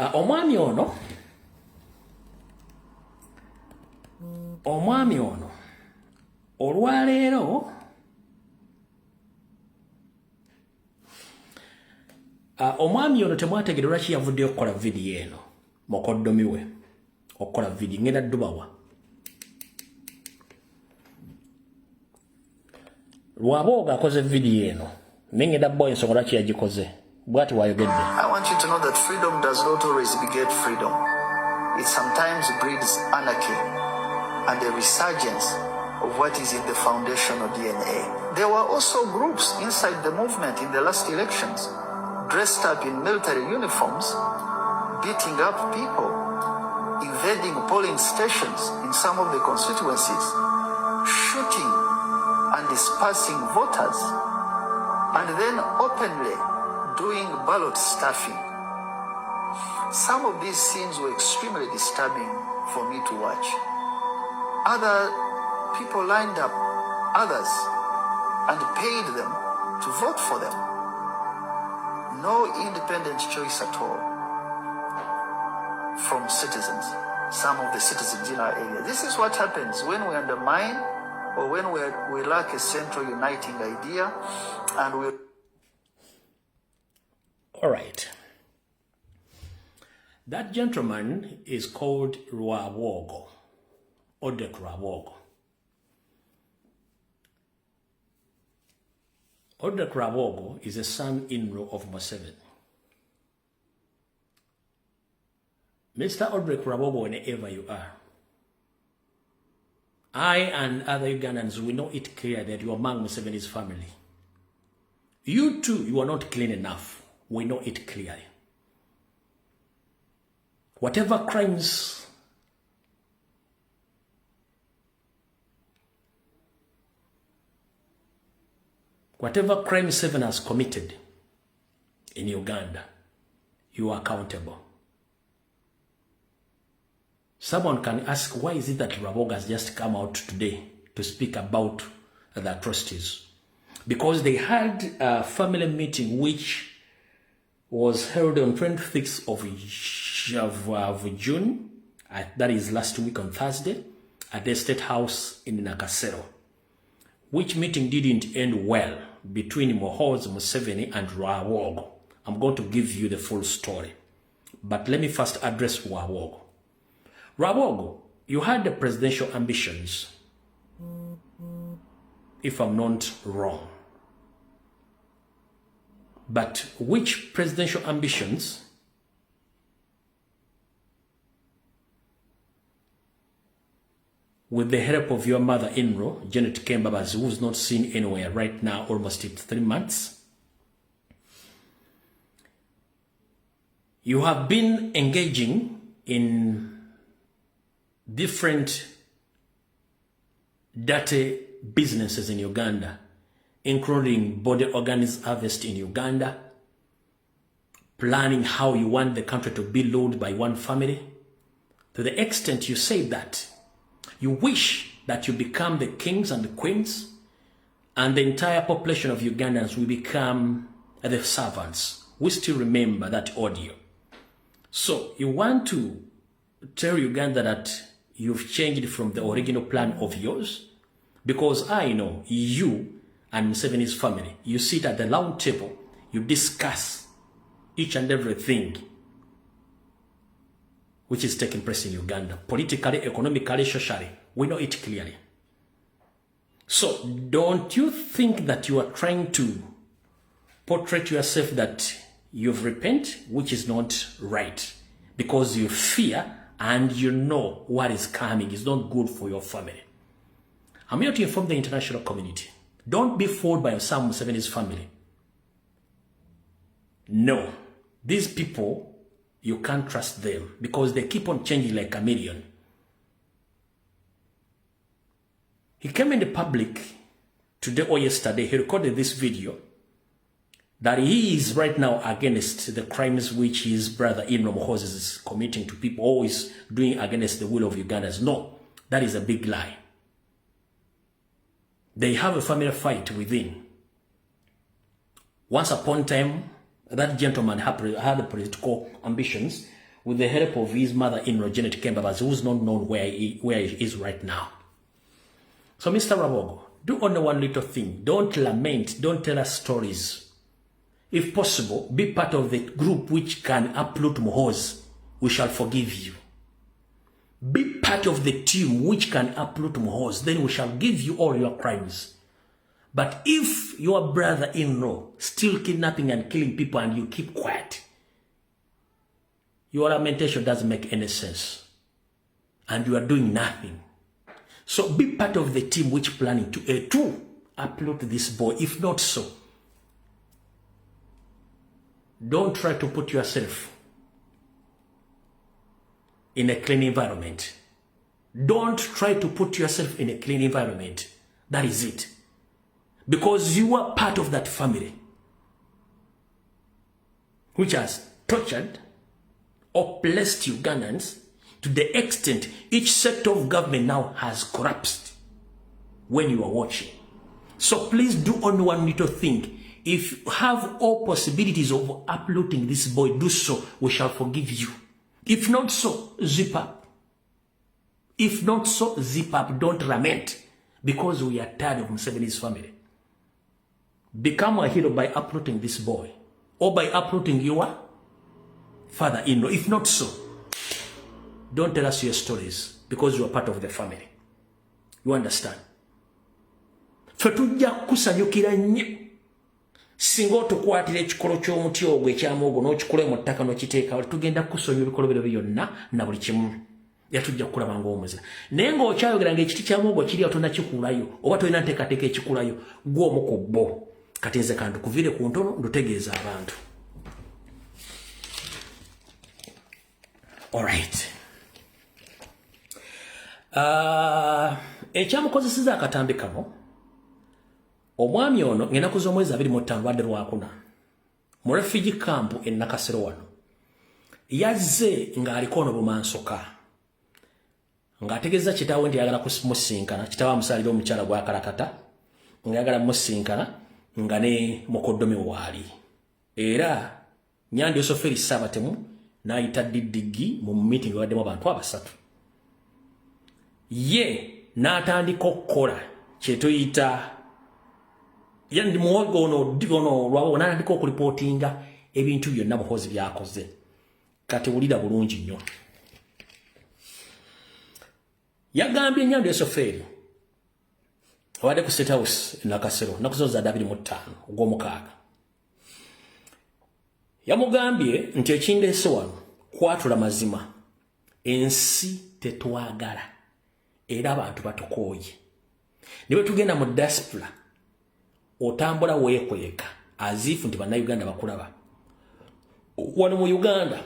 omwami ono olwaleero omwami ono temwategere lwaki yavuddeyo okukola vidiyo eno mukoddomi we okukola vidiyo ngenda ddubawa lwabooga akoze vidiyo eno nengenda bwa ensonga lwaki yagikoze bwati wayogedde. I want you to know that freedom does not always beget freedom. It sometimes breeds anarchy and a resurgence of what is in the foundational DNA. There were also groups inside the movement in the last elections, dressed up in military uniforms, beating up people, invading polling stations in some of the constituencies, shooting and dispersing voters, and then openly doing ballot stuffing. Some of these scenes were extremely disturbing for me to watch. Other people lined up others and paid them to vote for them. No independent choice at all from citizens, some of the citizens in our area. This is what happens when we undermine or when we lack a central uniting idea and we... All right. That gentleman is called Rwawogo, Odek Rwawogo. Odek Rwawogo is a son-in-law of Museveni. Mr. Odek Rwawogo, whenever you are, I and other Ugandans, we know it clear that you are among Museveni's family. You too, you are not clean enough. We know it clearly. Whatever crimes Seven has committed in Uganda, you are accountable. Someone can ask, why is it that Rwawogo has just come out today to speak about the atrocities? Because they had a family meeting which was held on 26th of June, that is last week on Thursday, at the State House in Nakasero, which meeting didn't end well between Muhoozi Museveni and Rwawogo. I'm going to give you the full story, but let me first address Rwawogo. Rwawogo, you had the presidential ambitions, if I'm not wrong. But which presidential ambitions? With the help of your mother-in-law, Janet Kembabazi, who is not seen anywhere right now, almost 3 months. You have been engaging in different dirty businesses in Uganda, including body organs harvest in Uganda, planning how you want the country to be ruled by one family, to the extent you say that you wish that you become the kings and the queens, and the entire population of Ugandans will become the servants. We still remember that audio. So you want to tell Uganda that you've changed from the original plan of yours? Because I know you and Museveni's family, you sit at the round table, you discuss each and everything which is taking place in Uganda, politically, economically, socially. We know it clearly. So don't you think that you are trying to portray yourself that you've repented, which is not right, because you fear and you know what is coming is not good for your family. I'm here to inform the international community. Don't be fooled by Sam Museveni's family. No, these people, you can't trust them because they keep on changing like a chameleon. He came in the public today or yesterday, he recorded this video that he is right now against the crimes which his brother-in-law Muhoozi is committing to people, always doing against the will of Ugandans. No, that is a big lie. They have a family fight within. Once upon a time, that gentleman had political ambitions with the help of his mother-in-law, Janet Kembabas, who's not known where he is right now. So, Mr. Rabogo, do only one little thing. Don't lament. Don't tell us stories. If possible, be part of the group which can uproot Muhoozi. We shall forgive you. Be part of the team which can uproot Muhoozi. Then we shall give you all your crimes. But if your brother-in-law still kidnapping and killing people and you keep quiet, your lamentation doesn't make any sense. And you are doing nothing. So be part of the team which planning to uproot this boy. If not so, don't try to put yourself in a clean environment. Don't try to put yourself in a clean environment. That is it. Because you are part of that family which has tortured, oppressed Ugandans to the extent each sector of government now has collapsed when you are watching. So please do only one little thing. If you have all possibilities of uprooting this boy, do so. We shall forgive you. If not so, zip up. If not so, zip up. Don't lament. Because we are tired of Museveni's family. Become a hero by uprooting this boy. Or by uprooting your father-in-law. If not so, don't tell us your stories. Because you are part of the family. You understand? Fetujja kusanyukira nnyo. Singa otukwatira ekikolo ky'omuti ogwo ekyamwogo n'okikola mu ttaka n'okiteeka tugenda kusonyiwa ebikolobero byonna na buli kimu. Yatujja kulaba ng'omuzira. Naye ng'okyayogera ng'ekiti kya mwogo kiri awo tonnakikulayo oba tolina nteekateeka ekikulayo gw'omu ku bo. Kati nze kantu kuvire ku ntono ndutegeeza abantu. Alright. Ekyamukozeseza akatambi kano omwami ono ng'ennaku z'omwezi 25 lwadde lwakuna mu refugee camp e Nakasero wano yazze ng'aliko ono bumansoka ng'ategeeza kitaawe nti yagala kumusinkana kitaawe amusalira omukyala gwakalakata ng'ayagala musinkana nga ne mukoddomi waali era Nyandi Yosoferi Sabatemu n'ayita Didigi mu meeting waddemu abantu abasatu ye n'atandika okukola kye tuyita yandi muwogo ono lwabo n'atandika okulipotinga ebintu byonna Muhoozi byakoze. Kati wulira bulungi nnyo. Yagambye Nyandi Yosoferi wadde ku State House Nakasero nakuzoza 25 ogw'omukaaga. Yamugambye nti ekindeese wano kwatula mazima ensi tetwagala era abantu batukooye. Ne bwe tugenda mu diaspora otambula weekweka azifu nti bannayuganda bakulaba. Wano mu Uganda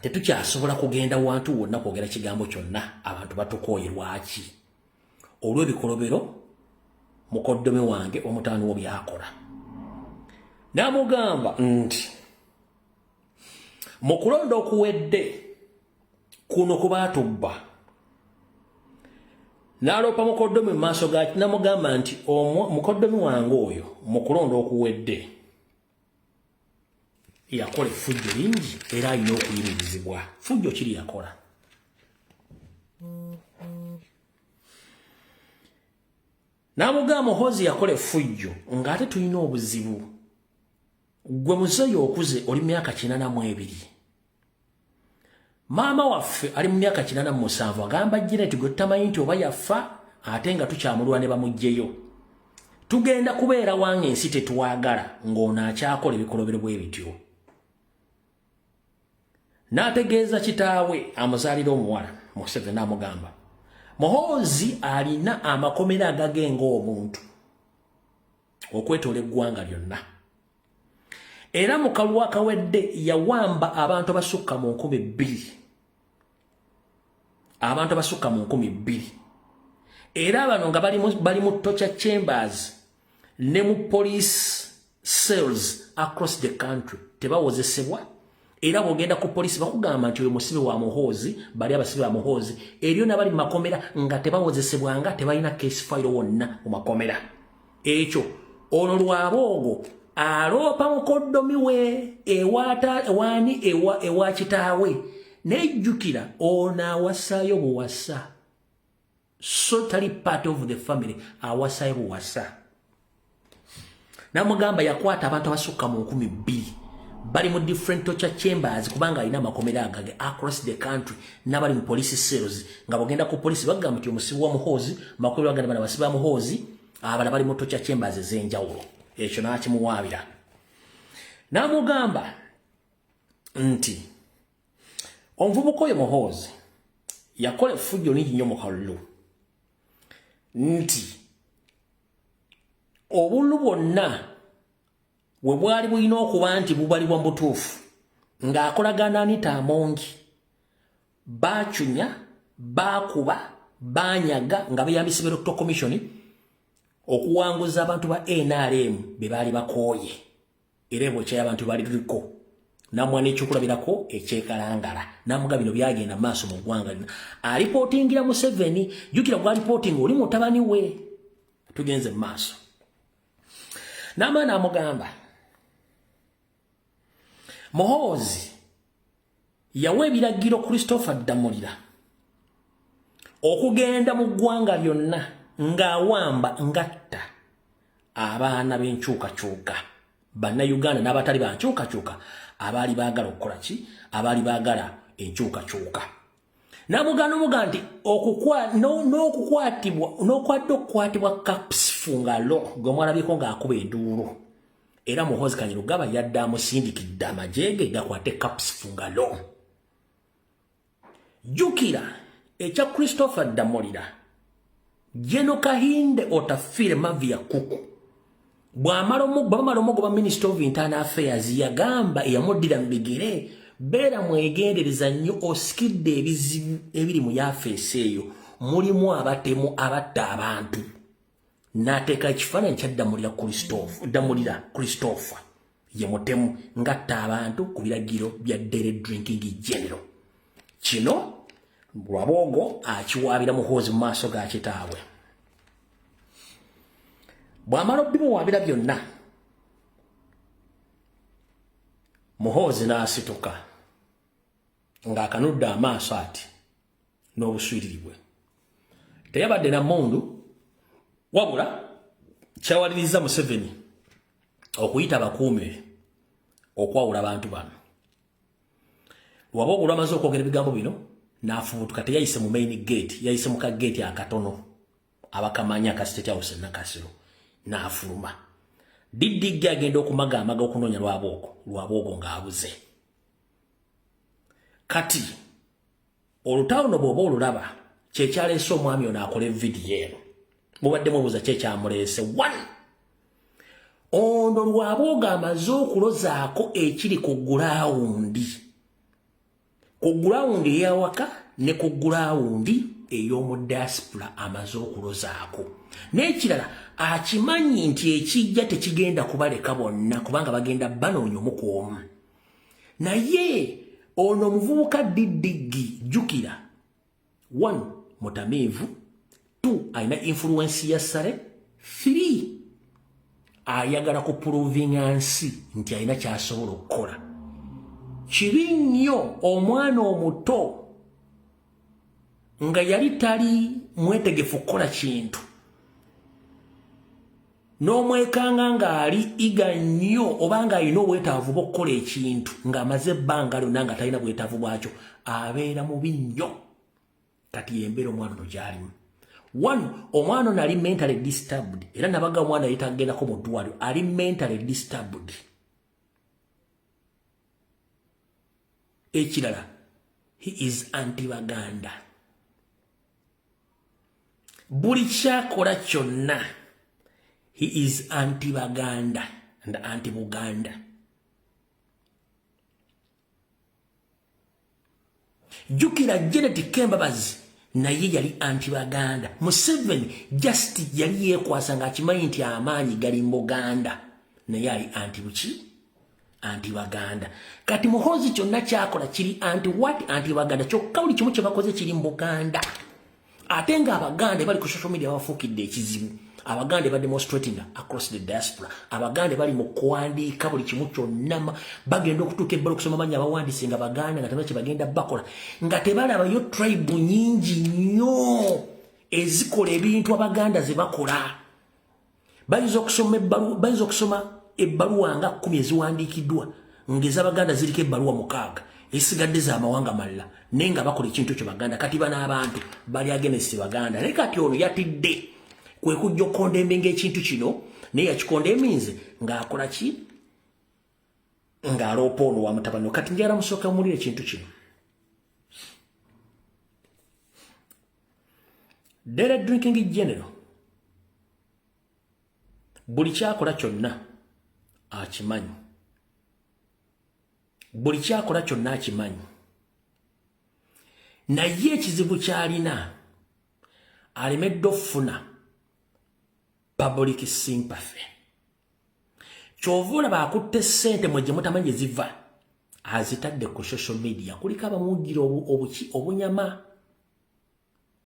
tetukyasobola kugenda wantu wonna kwogera kigambo kyonna abantu batukooye lwaki olw'ebikolobero mukoddomi wange omutaani wo byakola. N'amugamba nti mu kulonda okuwedde kuno kubaatubba n'aloopa mukoddomi mu maaso gaki n'amugamba nti mukoddomi wange oyo mu kulonda okuwedde yakola effujjo lingi era alina okuyimirizibwa. Fujjo kiri yakola. N'amugamba Muhoozi yakola effujjo ng'ate tulina obuzibu. Gwe muzeeyo okuze oli myaka 82. Maama waffe ali mu myaka 87 agamba Janet gwe tutamanyi nti oba yafa ate nga tukyamulwa ne bamugjeyo. Tugenda kubeera wange ensi tetuwagala ng'ono akyakola ebikolobero bwe bityo. N'ategeeza kitaawe amuzaalira omuwala Museveni n'amugamba Muhoozi alina amakomera agagenga omuntu okwetoola eggwanga lyonna. Era mu kalulu akawedde yawamba abantu abasukka mu 2,000. Abantu abasukka mu 2,000. Era bano nga bali mu torture chambers ne mu police cells across the country. Tebawozesebwa. Era bwogenda ku police bakugamba nti oyo musibe wa Muhoozi, bali abasibe ba Muhoozi. Eriyo n'abali makomera nga tebawozesebwanga tebalina case file wonna mu makomera. Ekyo ono lwaboogo aloopa mukoddomi we ewa kitaawe nejjukira ona awasayo buwasa so tali part of the family awasayo buwasa namugamba yakwata abantu abasukka mu 12 bali mu different torture chambers kubanga alina makomera agage across the country nabali mu police cells nga bagenda ku police bagamba nti omusibu wa Muhoozi makomera aganda bana basiba Muhoozi abana bali mu torture chambers ezenjawulo ekyo nakimuwabira namugamba nti omuvubuka oyo Muhoozi yakola effujjo lingi nnyo mu kalulu nti obululu bwonna we bwali bulina okuba nti bubalibwa mutuufu ng'akolagana Anita Amongi bacunya bakuba banyaga nga beyambisa Electoral Commission okuwanguza abantu ba NRM be baali bakooye era ebo ky'abantu bali liko namwana ekyokulabirako ekyekalangala namuga bino byagenda maaso mu ggwanga alipotingira mu 7 jukira gwa reporting oli mutabani we tugenze maaso namana amugamba Muhoozi yawe biragiro Christopher Damulira okugenda mu ggwanga byonna ng'awamba ngatta abaana b'enkyukakyuka banna Uganda n'abatali bankyukakyuka abali baagala okukola ki abali baagala enkyukakyuka namugamba nti n'okukwatibwa Kapsfunga Law gw'omwalabiko ng'akuba enduulu era Muhoozi Kanyarugaba yadde amusindikidde amajege gakwate Kapsfunga Law jukira ekya Christopher Damulira Jeno Kahinde Otafire Mavia Kuku bwamala omugoba Minister of Internal Affairs yagamba eyamudira mbigire beera mwegendereza nnyo osikidde ebizibu ebiri mu yafeesi eyo mulimu abatemu abatta abantu n'ateeka ekifaananyi kya Damulira Christopher ye mutemu ngatta abantu ku biragiro bya Dere Drinking General kino Lwabogo akiwaabira Muhoozi mu maaso ga kitaabwe bwamala obimuwaabira byonna Muhoozi n'asituka ng'akanudde amaaso ati n'obuswiriri bwe teyabadde na mmundu wabula kyawaliriza Museveni okuyita abakuume okwawula abantu bano Lwabogo lwamaze okwogera ebigambo bino n'afubutuka teyayise mu main gate yayise mu kagate akatono abakamanya ka State House Nakasiro n'afuluma Diddigga agenda okumaga okunoonya Lwabogo ng'abuze kati olutawuno bw'oba olulaba kyekyaleese omwami ono akola evidiyo eno mubadde mubuuza kyekyamuleese 1 ono Lwabogo amaze okulozaako ekiri ku gulawundi eyawaka ne ku gulawundi ey'omu diaspora amaze okulozaako n'ekirala akimanyi nti ekijja tekigenda kubaleka bonna kubanga bagenda banoonya omu ku omu naye ono omuvubuka Diddiggi jukira 1 mutamiivu 2 alina influence ya Sare 3 ayagala kuprovinga nsi nti alina kyasobola okukola kiri nnyo omwana omuto nga yali tali mwetegefu kukola kintu n'omwekanga ng'ali iga nnyo oba ng'alina obwetaavu bw'okukola ekintu ng'amaze ebbanga lyonna nga talina bwetaavu bwakyo abeera mubi nnyo kati yembeera omwana ono gy'alimu 1 omwana ono ali mentally disturbed era nabaga omwana yetagendako mu ddwaliro ali mentally disturbed ekirala he is anti-Baganda buli kyakola kyonna he is anti-Baganda and anti-Buganda jukira Janet Kembabazi naye yali anti-Baganda Museveni just yali yeekwasa ng'akimanyi nti amaanyi gali mu Buganda naye ali anti-buki anti-Baganda kati Muhoozi kyonna kyakola kiri anti-Baganda kyokka buli kimu kye bakoze kiri mu Buganda ate ng'Abaganda bali ku social media bafuukidde ekizibu abaganda ba demonstrating across the diaspora abaganda bali mu kuwandiika buli kimu kyonna bagenda okutuuka ebbala okusoma amannya abawandiise nga baganda nga tebaki bagenda bakola nga tebalabayo tribe nyingi nnyo ezikola ebintu abaganda ze bakola bayinza okusoma ebbaluwa nga 10 eziwandiikiddwa ng'ez'abaganda ziriko ebbaluwa 6 esigadde z'amawanga malala naye nga bakola ekintu ekyo baganda kati n'abantu bali against baganda naye kati ono yatidde kwe kujja okukondembe ng'ekintu kino naye yakikondemminze ng'akola ki ng'aloopa ono wa mutabani kati njagala musooka mumulira ekintu kino Dere Drinking General buli kyakola kyonna akimanyi buli kyakola kyonna akimanyi naye ekizibu kyalina alemedde okufuna public sympathy kyova olaba akutte ssente mwe gye mutamanyi ziva azitadde ku social media kuliko abamuwugira obunyama